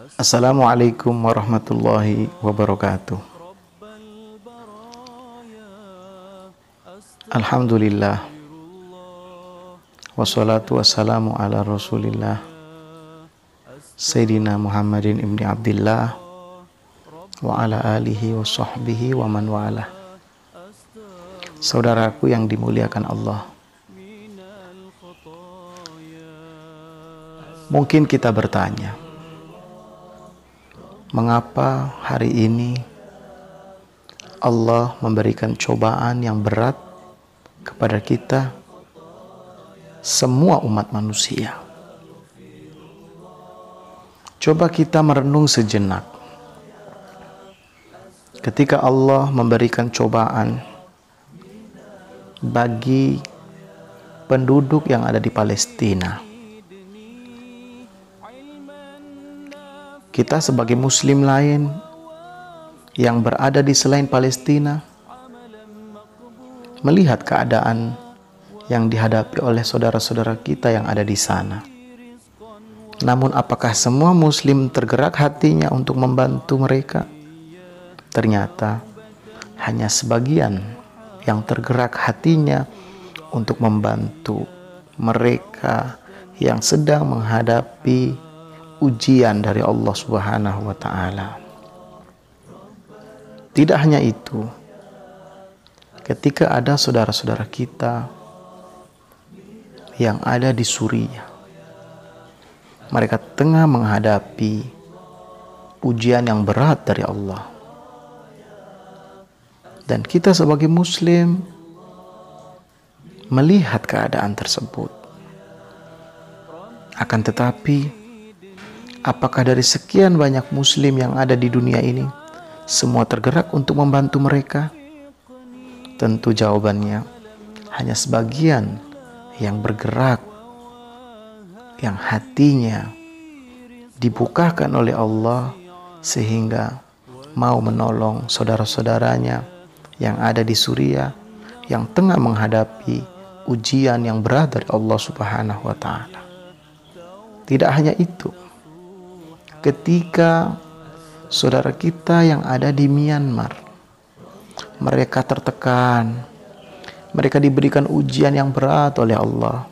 Assalamualaikum warahmatullahi wabarakatuh. Alhamdulillah, wassalatu wassalamu ala rasulillah Sayyidina Muhammadin ibni Abdillah wa ala alihi wa sahbihi wa man walah. Saudaraku yang dimuliakan Allah, mungkin kita bertanya, mengapa hari ini Allah memberikan cobaan yang berat kepada kita, semua umat manusia? Coba kita merenung sejenak. Ketika Allah memberikan cobaan bagi penduduk yang ada di Palestina, kita sebagai muslim lain yang berada di selain Palestina melihat keadaan yang dihadapi oleh saudara-saudara kita yang ada di sana. Namun apakah semua muslim tergerak hatinya untuk membantu mereka? Ternyata hanya sebagian yang tergerak hatinya untuk membantu mereka yang sedang menghadapi ujian dari Allah Subhanahu wa Ta'ala. Tidak hanya itu, ketika ada saudara-saudara kita yang ada di Suriah, mereka tengah menghadapi ujian yang berat dari Allah, dan kita sebagai muslim melihat keadaan tersebut. Akan tetapi, apakah dari sekian banyak muslim yang ada di dunia ini, semua tergerak untuk membantu mereka? Tentu jawabannya hanya sebagian yang bergerak, yang hatinya dibukakan oleh Allah sehingga mau menolong saudara-saudaranya yang ada di Suriah yang tengah menghadapi ujian yang berat dari Allah Subhanahu wa Ta'ala. Tidak hanya itu, ketika saudara kita yang ada di Myanmar, mereka tertekan, mereka diberikan ujian yang berat oleh Allah,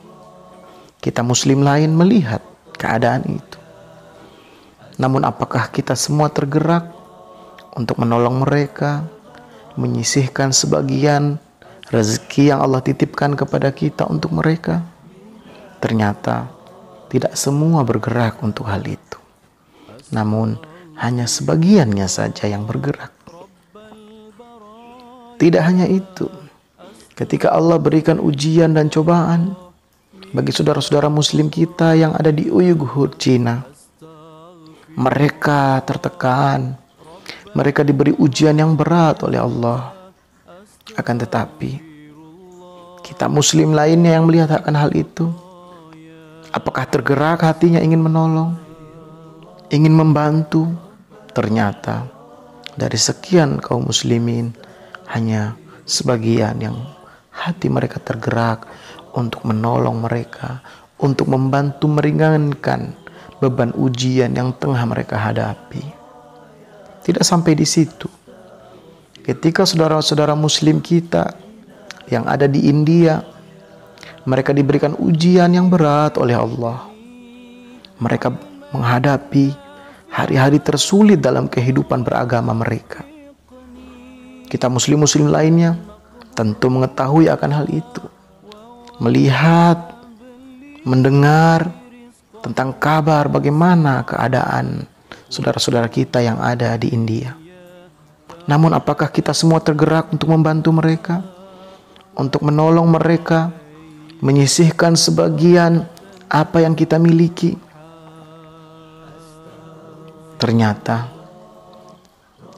kita muslim lain melihat keadaan itu. Namun apakah kita semua tergerak untuk menolong mereka, menyisihkan sebagian rezeki yang Allah titipkan kepada kita untuk mereka? Ternyata tidak semua bergerak untuk hal itu. Namun hanya sebagiannya saja yang bergerak. Tidak hanya itu, ketika Allah berikan ujian dan cobaan bagi saudara-saudara muslim kita yang ada di Uyghur, Cina, mereka tertekan, mereka diberi ujian yang berat oleh Allah. Akan tetapi, kita muslim lainnya yang melihat akan hal itu, apakah tergerak hatinya ingin menolong, ingin membantu? Ternyata dari sekian kaum muslimin, hanya sebagian yang hati mereka tergerak untuk menolong mereka, untuk membantu meringankan beban ujian yang tengah mereka hadapi. Tidak sampai di situ, ketika saudara-saudara muslim kita yang ada di India, mereka diberikan ujian yang berat oleh Allah. Mereka menghadapi hari-hari tersulit dalam kehidupan beragama mereka. Kita muslim-muslim lainnya tentu mengetahui akan hal itu, melihat, mendengar tentang kabar bagaimana keadaan saudara-saudara kita yang ada di India. Namun apakah kita semua tergerak untuk membantu mereka, untuk menolong mereka, menyisihkan sebagian apa yang kita miliki? Ternyata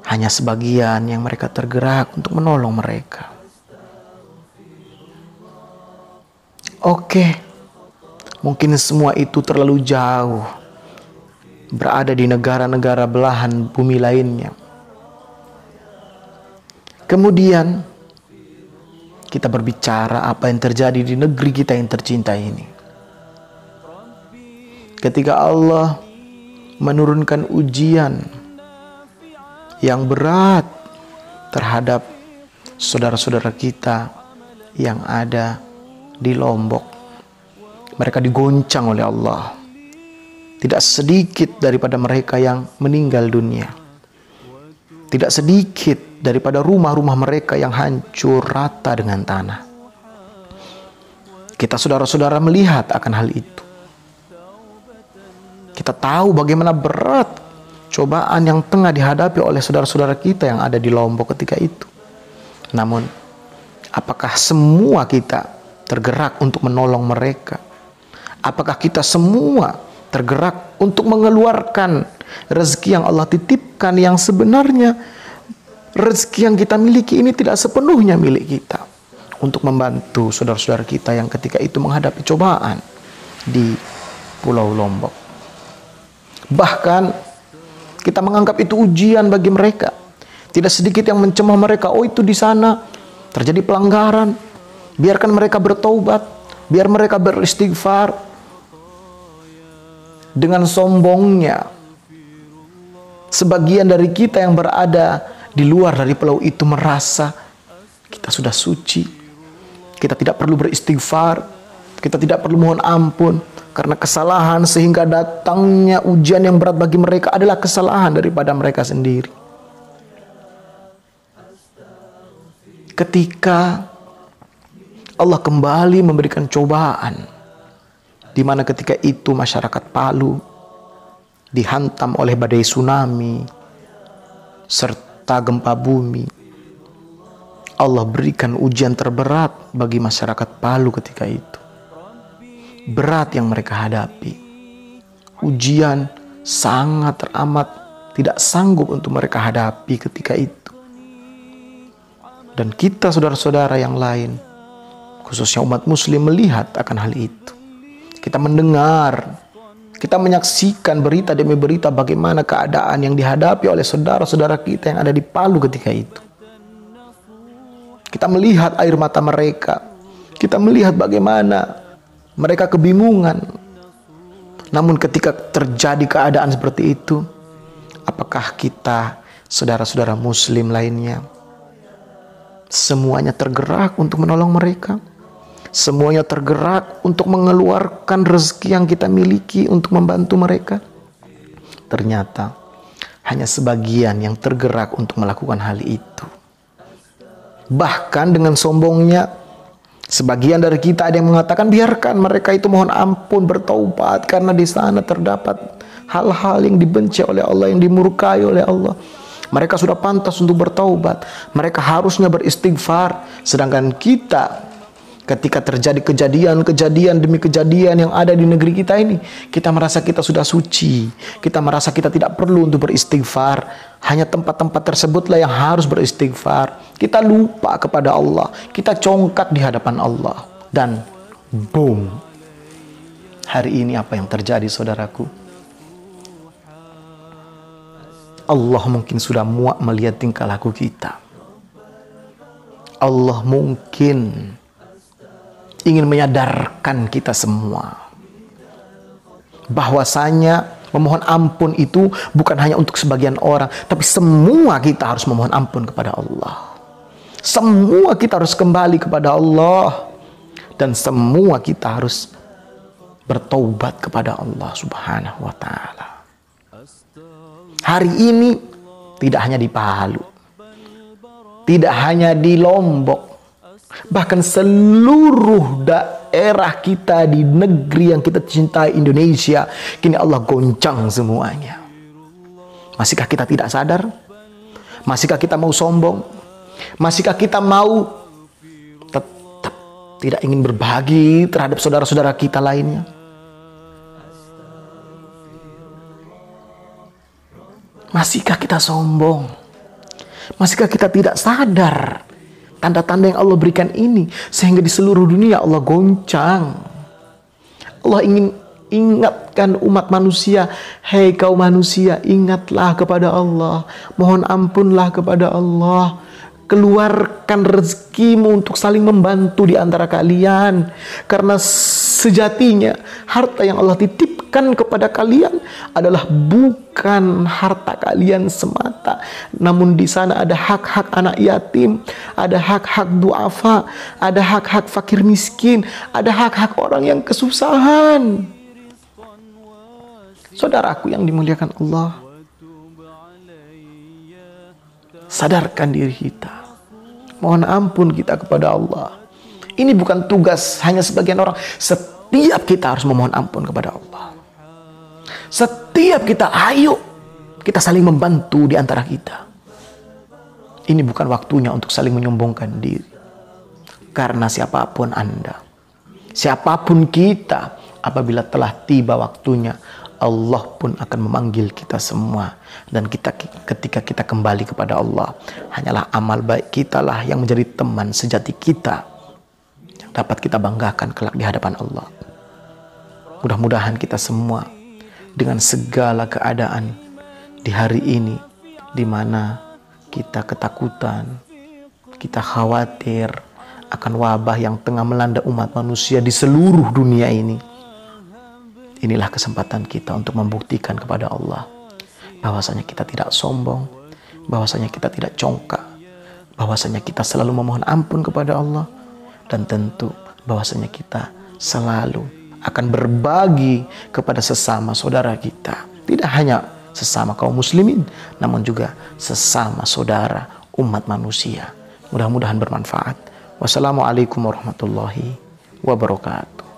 hanya sebagian yang mereka tergerak untuk menolong mereka. Oke, mungkin semua itu terlalu jauh, berada di negara-negara belahan bumi lainnya. Kemudian kita berbicara apa yang terjadi di negeri kita yang tercinta ini. Ketika Allah menurunkan ujian yang berat terhadap saudara-saudara kita yang ada di Lombok. Mereka digoncang oleh Allah. Tidak sedikit daripada mereka yang meninggal dunia. Tidak sedikit daripada rumah-rumah mereka yang hancur rata dengan tanah. Kita saudara-saudara melihat akan hal itu. Kita tahu bagaimana berat cobaan yang tengah dihadapi oleh saudara-saudara kita yang ada di Lombok ketika itu. Namun, apakah semua kita tergerak untuk menolong mereka? Apakah kita semua tergerak untuk mengeluarkan rezeki yang Allah titipkan, yang sebenarnya rezeki yang kita miliki ini tidak sepenuhnya milik kita, untuk membantu saudara-saudara kita yang ketika itu menghadapi cobaan di Pulau Lombok? Bahkan kita menganggap itu ujian bagi mereka. Tidak sedikit yang mencemooh mereka. Oh, itu di sana terjadi pelanggaran. Biarkan mereka bertaubat, biar mereka beristighfar. Dengan sombongnya, sebagian dari kita yang berada di luar dari pulau itu merasa kita sudah suci. Kita tidak perlu beristighfar, kita tidak perlu mohon ampun karena kesalahan, sehingga datangnya ujian yang berat bagi mereka adalah kesalahan daripada mereka sendiri. Ketika Allah kembali memberikan cobaan, di mana ketika itu masyarakat Palu dihantam oleh badai tsunami serta gempa bumi, Allah berikan ujian terberat bagi masyarakat Palu ketika itu. Berat yang mereka hadapi, ujian sangat teramat tidak sanggup untuk mereka hadapi ketika itu. Dan kita saudara-saudara yang lain, khususnya umat muslim, melihat akan hal itu. Kita mendengar, kita menyaksikan berita demi berita bagaimana keadaan yang dihadapi oleh saudara-saudara kita yang ada di Palu ketika itu. Kita melihat air mata mereka. Kita melihat bagaimana mereka kebingungan. Namun ketika terjadi keadaan seperti itu, apakah kita, saudara-saudara muslim lainnya, semuanya tergerak untuk menolong mereka? Semuanya tergerak untuk mengeluarkan rezeki yang kita miliki untuk membantu mereka? Ternyata hanya sebagian yang tergerak untuk melakukan hal itu. Bahkan dengan sombongnya, sebagian dari kita ada yang mengatakan biarkan mereka itu mohon ampun, bertaubat, karena di sana terdapat hal-hal yang dibenci oleh Allah, yang dimurkai oleh Allah. Mereka sudah pantas untuk bertaubat, mereka harusnya beristighfar. Sedangkan kita, ketika terjadi kejadian demi kejadian yang ada di negeri kita ini, kita merasa kita sudah suci, kita merasa kita tidak perlu untuk beristighfar. Hanya tempat-tempat tersebutlah yang harus beristighfar. Kita lupa kepada Allah, kita congkak di hadapan Allah. Dan boom, hari ini apa yang terjadi, saudaraku? Allah mungkin sudah muak melihat tingkah laku kita. Allah mungkin ingin menyadarkan kita semua bahwasanya memohon ampun itu bukan hanya untuk sebagian orang, tapi semua kita harus memohon ampun kepada Allah. Semua kita harus kembali kepada Allah, dan semua kita harus bertaubat kepada Allah Subhanahu wa ta'ala. Hari ini tidak hanya di Palu, tidak hanya di Lombok, bahkan seluruh daerah kita di negeri yang kita cintai, Indonesia, kini Allah goncang semuanya. Masihkah kita tidak sadar? Masihkah kita mau sombong? Masihkah kita mau tetap tidak ingin berbagi terhadap saudara-saudara kita lainnya? Masihkah kita sombong? Masihkah kita tidak sadar tanda-tanda yang Allah berikan ini, sehingga di seluruh dunia Allah goncang? Allah ingin ingatkan umat manusia, hei kaum manusia, ingatlah kepada Allah, mohon ampunlah kepada Allah, keluarkan rezekimu untuk saling membantu di antara kalian. Karena sejatinya harta yang Allah titipkan kepada kalian adalah bukan harta kalian semata, namun di sana ada hak-hak anak yatim, ada hak-hak duafa, ada hak-hak fakir miskin, ada hak-hak orang yang kesusahan. Saudaraku yang dimuliakan Allah, sadarkan diri kita. Mohon ampun kita kepada Allah. Ini bukan tugas hanya sebagian orang. Setiap kita harus memohon ampun kepada Allah. Setiap kita, ayo kita saling membantu di antara kita. Ini bukan waktunya untuk saling menyombongkan diri. Karena siapapun Anda, siapapun kita, apabila telah tiba waktunya, Allah pun akan memanggil kita semua. Dan ketika kita kembali kepada Allah, hanyalah amal baik kita lah yang menjadi teman sejati kita, yang dapat kita banggakan kelak di hadapan Allah. Mudah-mudahan kita semua dengan segala keadaan di hari ini, di mana kita ketakutan, kita khawatir akan wabah yang tengah melanda umat manusia di seluruh dunia ini, inilah kesempatan kita untuk membuktikan kepada Allah bahwasanya kita tidak sombong, bahwasanya kita tidak congkak, bahwasanya kita selalu memohon ampun kepada Allah, dan tentu bahwasanya kita selalu akan berbagi kepada sesama saudara kita. Tidak hanya sesama kaum muslimin, namun juga sesama saudara umat manusia. Mudah-mudahan bermanfaat. Wassalamualaikum warahmatullahi wabarakatuh.